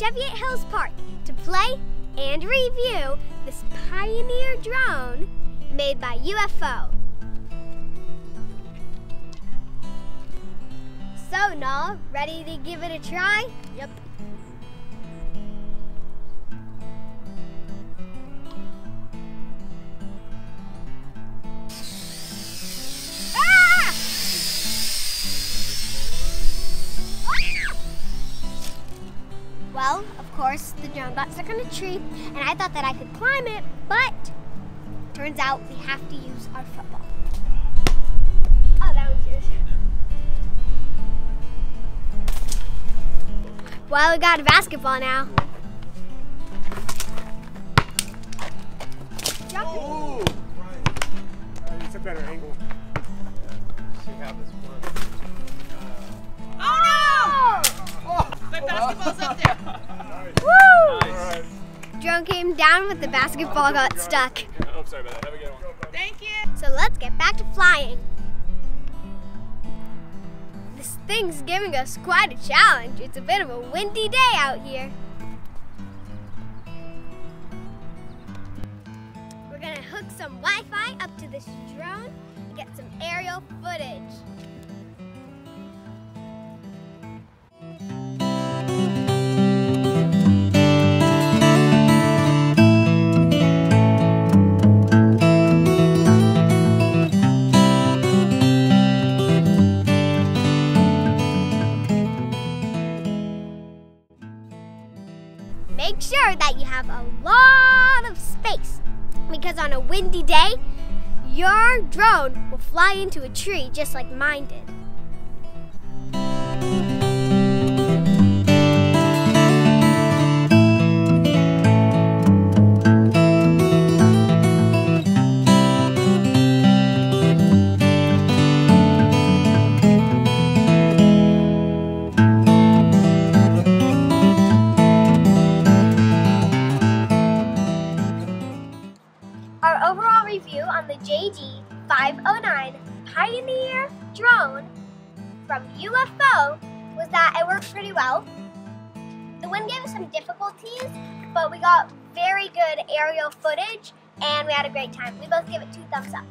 Cheviot Hills Park to play and review this Pioneer drone made by UFO. So, Nal, ready to give it a try? Yep. Well, of course, the drone got stuck on a tree, and I thought that I could climb it, but turns out we have to use our football. Oh, that one's yours. Well, we got a basketball now. Oh, right. It's a better angle. See how this works. Oh no! My basketball's up there. Nice. Woo! Nice. All right. Drone came down, but the basketball got stuck. Oh, sorry about that. Have a good one. Thank you. So let's get back to flying. This thing's giving us quite a challenge. It's a bit of a windy day out here. We're gonna hook some Wi-Fi up to this drone and get some aerial footage. Make sure that you have a lot of space, because on a windy day, your drone will fly into a tree just like mine did. Our overall review on the JD509 Pioneer drone from UFO was that it worked pretty well. The wind gave us some difficulties, but we got very good aerial footage and we had a great time. We both give it 2 thumbs up.